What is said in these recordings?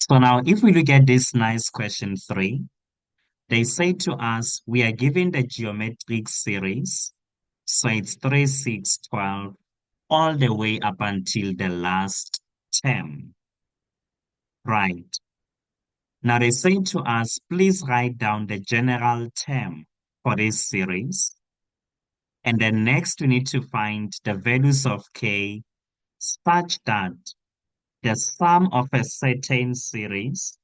So now if we look at this nice question 3, they say to us, we are given the geometric series. So it's 3, 6, 12, all the way up until the last term. Right. Now they say to us, please write down the general term for this series. And then next we need to find the values of k such that the sum of a certain series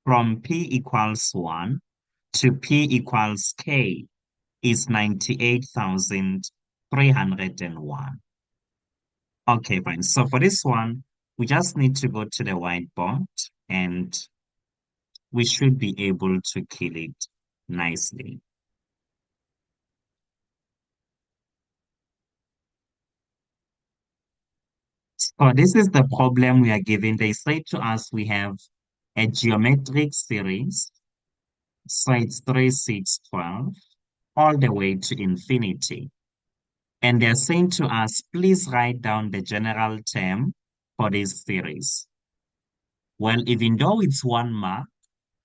from p equals 1 to p equals k is 98,301. Okay, fine. So for this one, we just need to go to the whiteboard and we should be able to kill it nicely. So this is the problem we are given. They say to us we have a geometric series. So it's 3, 6, 12, all the way to infinity. And they're saying to us, please write down the general term for this series. Well, even though it's 1 mark,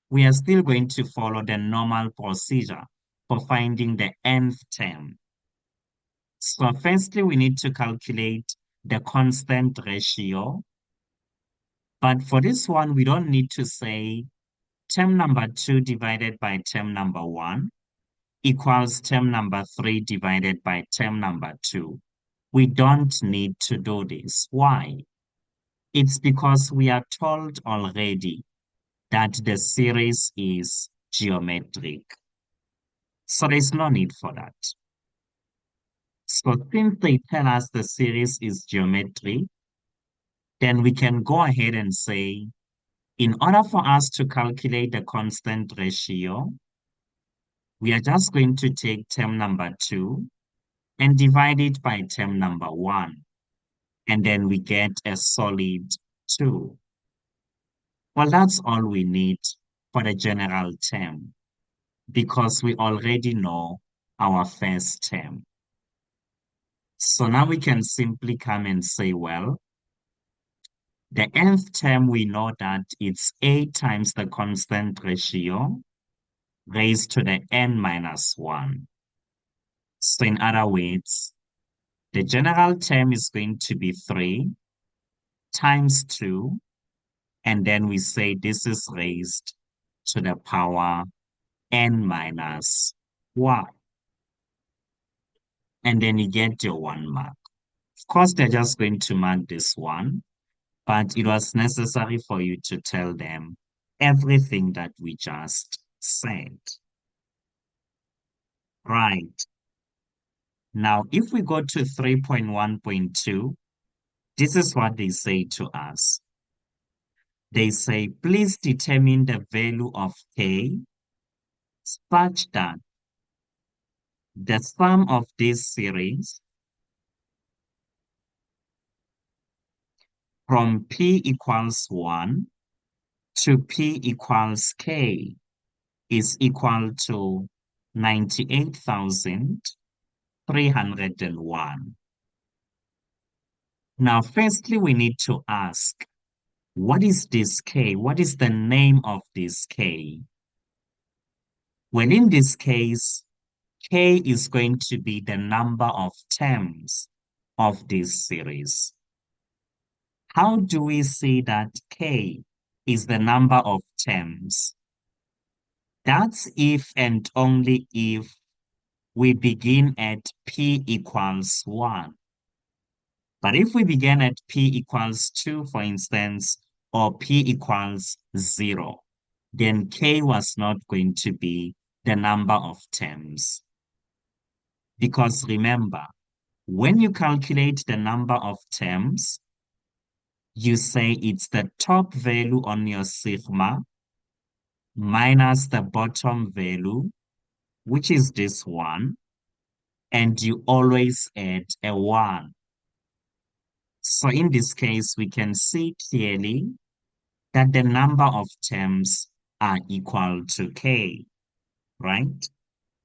we are still going to follow the normal procedure for finding the nth term. So firstly, we need to calculate the constant ratio. But for this one, we don't need to say term number 2 divided by term number 1 equals term number 3 divided by term number 2. We don't need to do this. Why? It's because we are told already that the series is geometric. So there's no need for that. So since they tell us the series is geometric, then we can go ahead and say, in order for us to calculate the constant ratio, we are just going to take term number 2 and divide it by term number 1. And then we get a solid 2. Well, that's all we need for the general term because we already know our first term. So now we can simply come and say, well, the nth term, we know that it's 8 times the constant ratio raised to the n minus 1. So in other words, the general term is going to be 3 times 2, and then we say this is raised to the power n minus 1. And then you get your 1 mark. Of course, they're just going to mark this one, but it was necessary for you to tell them everything that we just said. Right. Now, if we go to 3.1.2, this is what they say to us. They say, please determine the value of k such that the sum of this series from p equals 1 to p equals k is equal to 98,301. Now, firstly, we need to ask, what is this k? What is the name of this k? Well, in this case, k is going to be the number of terms of this series. How do we see that k is the number of terms? That's if and only if we begin at p equals 1. But if we begin at p equals 2, for instance, or p equals 0, then k was not going to be the number of terms. Because remember, when you calculate the number of terms, you say it's the top value on your sigma minus the bottom value, which is this one, and you always add a 1. So in this case, we can see clearly that the number of terms are equal to k, right?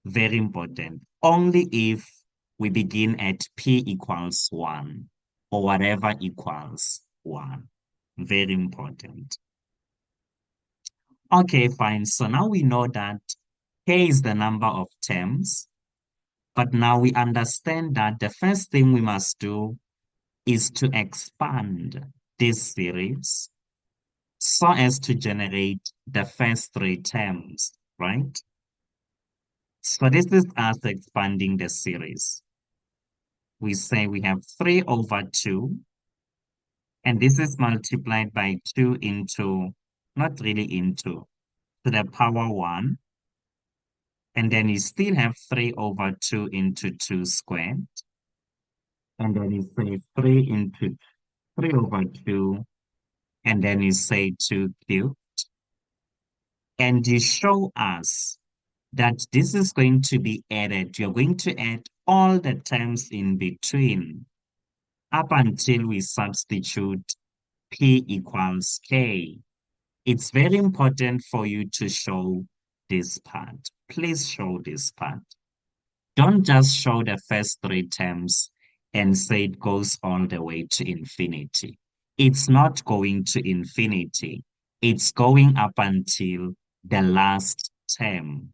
Very important. Only if we begin at p equals 1 or whatever equals 1. Very important. Okay, fine. So now we know that k is the number of terms, but now we understand that the first thing we must do is to expand this series so as to generate the first three terms, right? So this is us expanding the series. We say we have 3 over 2, and this is multiplied by 2 into, not really into, to the power 1. And then you still have 3 over 2 into 2 squared. And then you say 3 into 3 over 2. And then you say 2 cubed. And you show us that this is going to be added. You're going to add all the terms in between up until we substitute P equals K. It's very important for you to show this part. Please show this part. Don't just show the first three terms and say it goes all the way to infinity. It's not going to infinity. It's going up until the last term,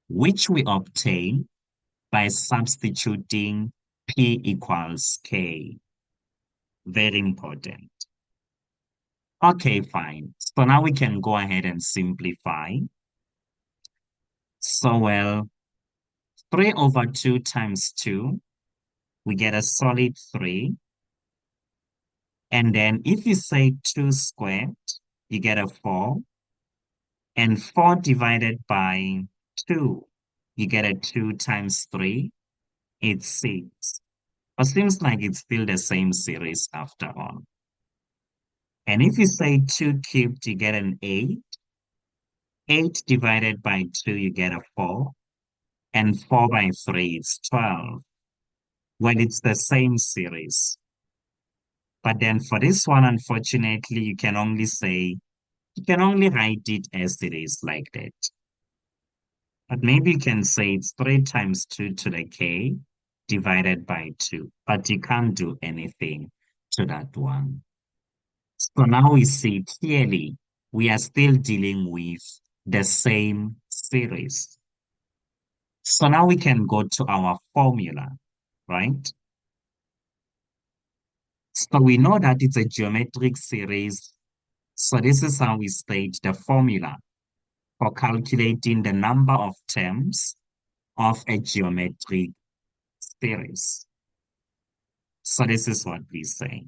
which we obtain by substituting P equals K. Very important. Okay, fine. So now we can go ahead and simplify. So, well, 3 over 2 times 2, we get a solid 3. And then if you say 2 squared, you get a 4. And 4 divided by 2, you get a 2 times 3. It's 6. But seems like it's still the same series after all. And if you say 2 cubed, you get an 8. 8 divided by 2, you get a 4. And 4 by 3 is 12. Well, it's the same series. But then for this one, unfortunately, you can only write it as it is like that. But maybe you can say it's 3 times 2 to the k divided by 2. But you can't do anything to that one. So now we see clearly we are still dealing with the same series. So now we can go to our formula, right? So we know that it's a geometric series. So this is how we state the formula for calculating the number of terms of a geometric series. So this is what we say.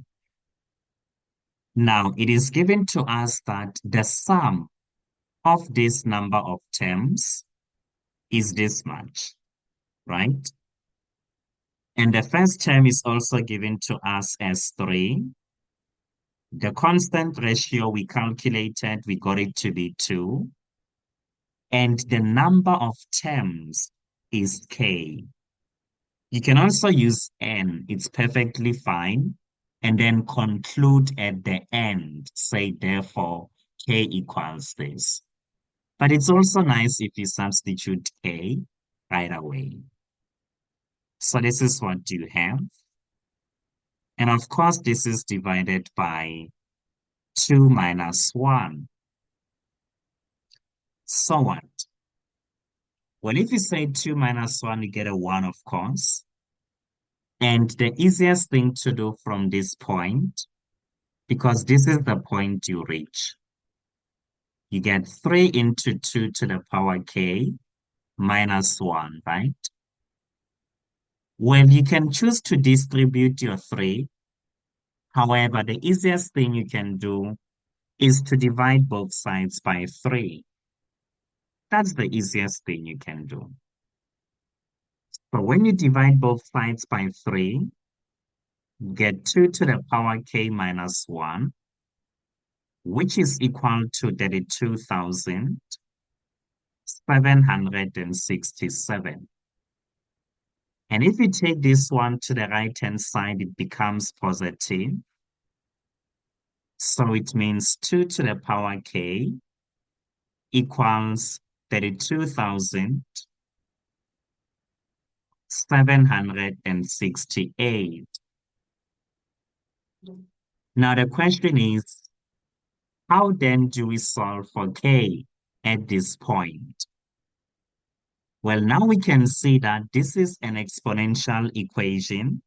Now it is given to us that the sum of this number of terms is this much, right? And the first term is also given to us as 3. The constant ratio we calculated, we got it to be 2. And the number of terms is k. You can also use n. It's perfectly fine. And then conclude at the end. Say, therefore, k equals this. But it's also nice if you substitute k right away. So this is what you have. And of course, this is divided by 2 minus 1. So what? Well, if you say 2 minus 1, you get a 1, of course. And the easiest thing to do from this point, because this is the point you reach, you get 3 into 2 to the power k minus 1, right? Well, you can choose to distribute your 3. However, the easiest thing you can do is to divide both sides by 3. That's the easiest thing you can do. So when you divide both sides by 3, you get 2 to the power k minus 1, which is equal to 32,767. And if you take this one to the right-hand side, it becomes positive. So it means 2 to the power k equals 32,768. Now the question is, how then do we solve for k? at this point? Well, now we can see that this is an exponential equation.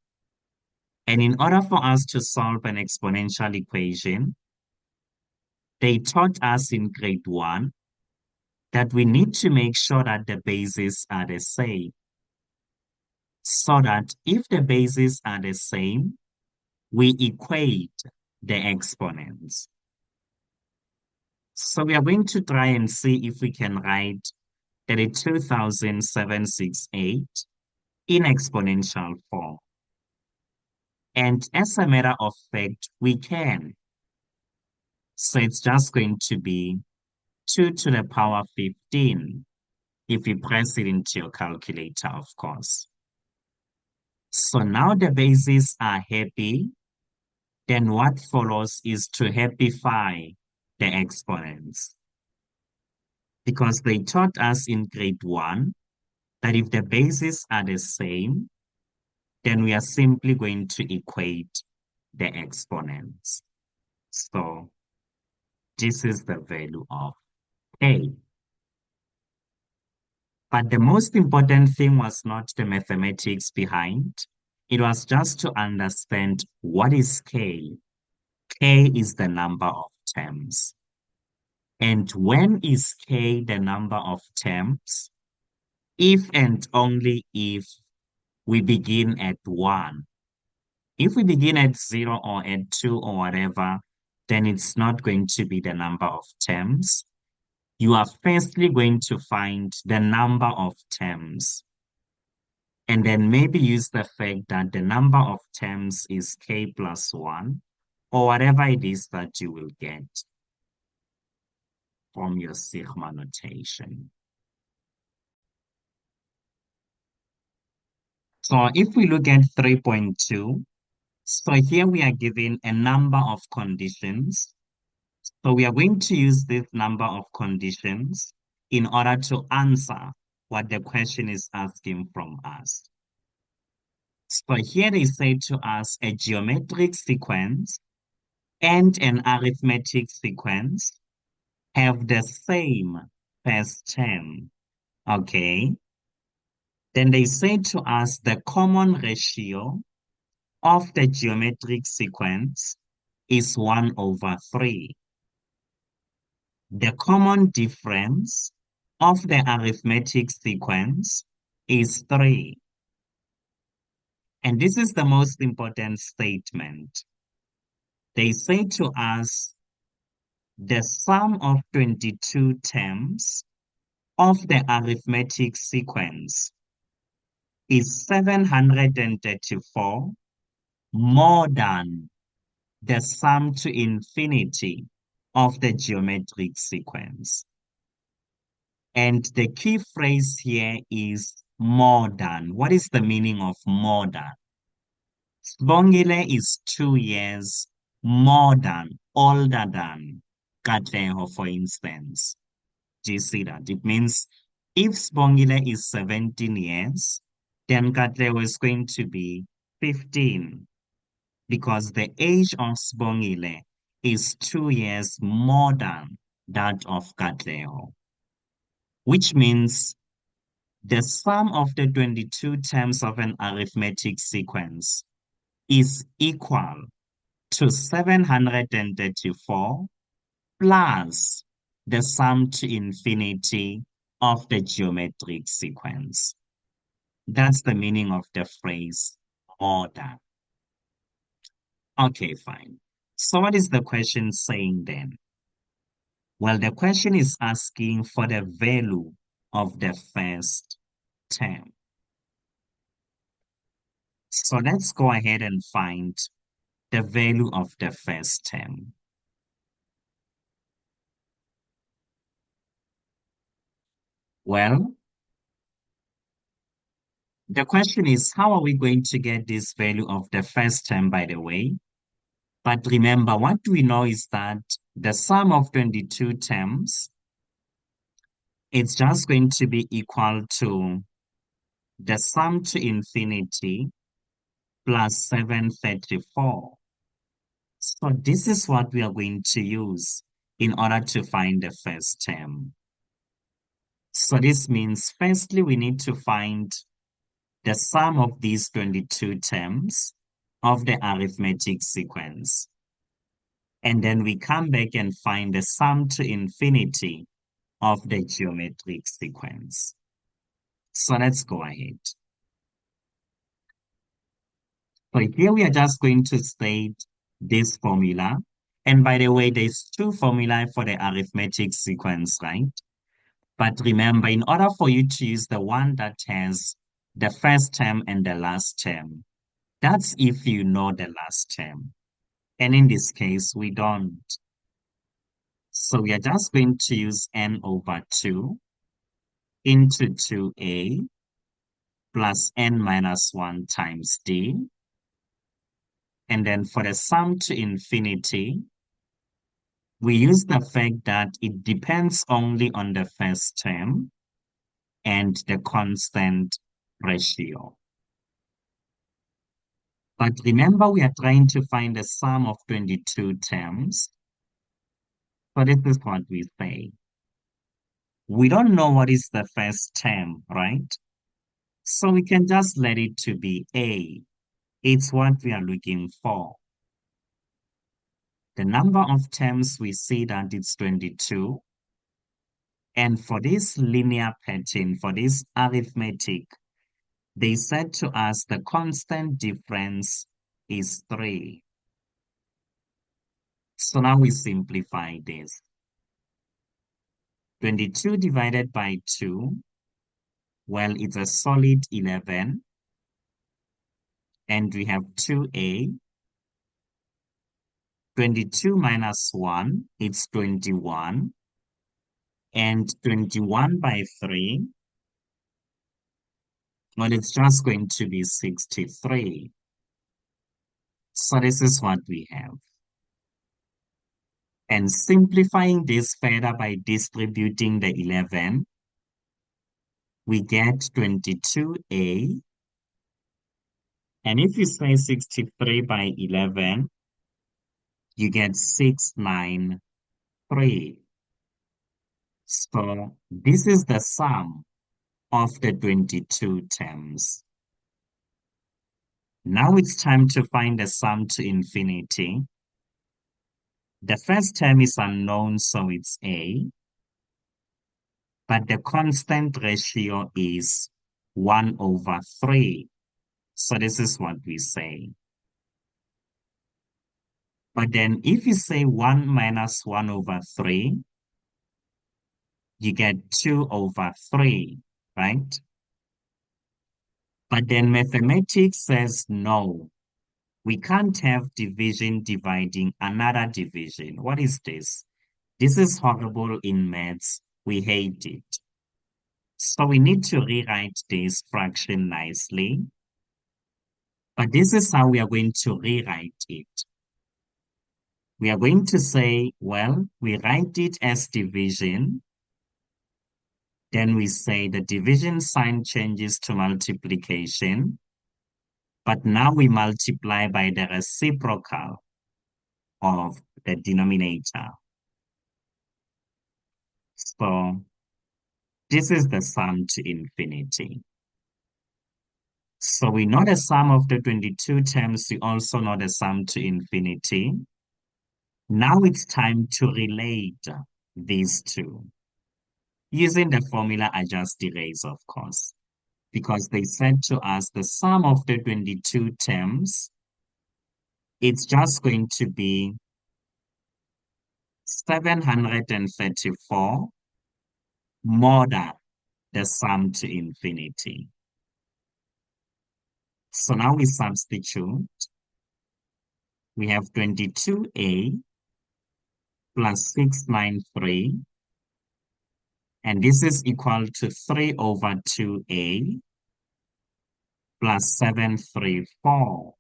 And in order for us to solve an exponential equation, they taught us in grade 1 that we need to make sure that the bases are the same. So that if the bases are the same, we equate the exponents. So we are going to try and see if we can write 32,768 in exponential form. And as a matter of fact, we can. So it's just going to be 2 to the power 15 if you press it into your calculator, of course. So now the bases are happy. Then what follows is to happify the exponents. Because they taught us in grade 1 that if the bases are the same, then we are simply going to equate the exponents. So this is the value of A. But the most important thing was not the mathematics behind. It was just to understand what is K. K is the number of terms. And when is K the number of terms? If and only if we begin at 1. If we begin at 0 or at 2 or whatever, then it's not going to be the number of terms. You are firstly going to find the number of terms. And then maybe use the fact that the number of terms is K plus 1, or whatever it is that you will get from your sigma notation. So if we look at 3.2, so here we are given a number of conditions. So we are going to use this number of conditions in order to answer what the question is asking from us. So here they say to us a geometric sequence and an arithmetic sequence have the same first term. Okay. Then they say to us the common ratio of the geometric sequence is 1/3. The common difference of the arithmetic sequence is 3. And this is the most important statement. They say to us the sum of 22 terms of the arithmetic sequence is 734 more than the sum to infinity of the geometric sequence. And the key phrase here is more than. What is the meaning of more than? Sibongile is 2 years more than, older than Katleho, for instance. Do you see that? It means if Sibongile is 17 years, then Katleho is going to be 15, because the age of Sibongile is 2 years more than that of Katleho, which means the sum of the 22 terms of an arithmetic sequence is equal to 734 plus the sum to infinity of the geometric sequence. That's the meaning of the phrase more than. Okay, fine. So what is the question saying then? Well, the question is asking for the value of the first term. So let's go ahead and find the value of the first term. Well, the question is, how are we going to get this value of the first term, by the way? But remember, what we know is that the sum of 22 terms, it's just going to be equal to the sum to infinity plus 734. So this is what we are going to use in order to find the first term. So this means, firstly, we need to find the sum of these 22 terms of the arithmetic sequence. And then we come back and find the sum to infinity of the geometric sequence. So let's go ahead. So here we are just going to state this formula. And by the way, there's two formulae for the arithmetic sequence, right? But remember, in order for you to use the one that has the first term and the last term, that's if you know the last term. And in this case, we don't. So we are just going to use n over 2 into 2a plus n minus 1 times d. And then for the sum to infinity, we use the fact that it depends only on the first term and the constant ratio. But remember, we are trying to find the sum of 22 terms. So this is what we say. We don't know what is the first term, right? So we can just let it to be A. It's what we are looking for. The number of terms, we see that it's 22. And for this linear pattern, for this arithmetic, they said to us the constant difference is 3. So now we simplify this. 22 divided by 2, well, it's a solid 11. And we have 2a. 22 minus 1, it's 21. And 21 by 3, well, it's just going to be 63. So this is what we have. And simplifying this further by distributing the 11, we get 22a. And if you say 63 by 11, you get 693. So this is the sum of the 22 terms. Now it's time to find the sum to infinity. The first term is unknown, so it's a. But the constant ratio is 1 over 3. So this is what we say. But then if you say 1 minus 1 over 3, you get 2 over 3, right? But then mathematics says no. We can't have division dividing another division. What is this? This is horrible in maths. We hate it. So we need to rewrite this fraction nicely. But this is how we are going to rewrite it. We are going to say, well, we write it as division. Then we say the division sign changes to multiplication. But now we multiply by the reciprocal of the denominator. So this is the sum to infinity. So we know the sum of the 22 terms. We also know the sum to infinity. Now it's time to relate these two. Using the formula I just erased, of course, because they said to us the sum of the 22 terms, it's just going to be 734 more than the sum to infinity. So now we substitute. We have 22a plus 693. And this is equal to 3 over 2a plus 734.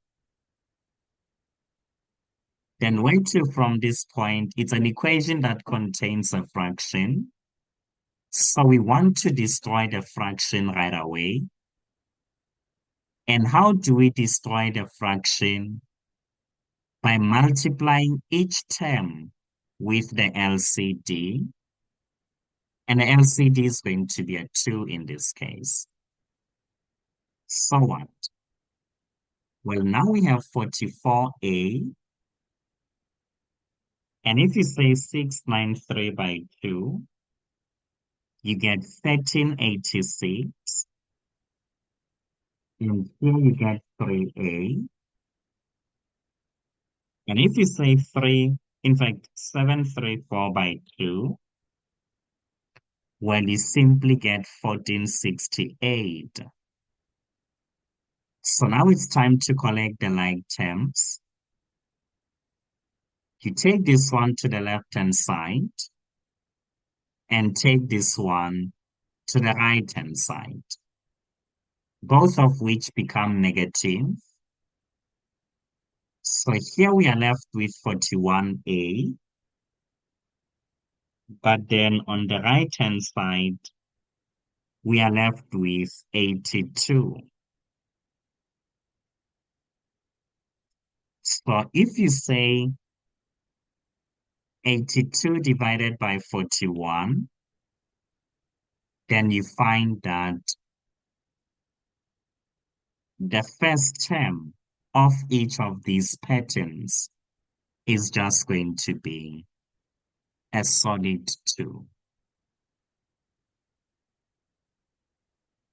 Then where to from this point? It's an equation that contains a fraction. So we want to destroy the fraction right away. And how do we destroy the fraction? By multiplying each term with the LCD. And the LCD is going to be a 2 in this case. So what? Well, now we have 44A. And if you say 693 by 2, you get 1386. And here you get 3A. And if you say 3, in fact, 734 by 2, well, you simply get 1468. So now it's time to collect the like terms. You take this one to the left-hand side and take this one to the right-hand side, both of which become negative. So here we are left with 41A, but then on the right-hand side, we are left with 82. So if you say 82 divided by 41, then you find that the first term of each of these patterns is just going to be a solid 2.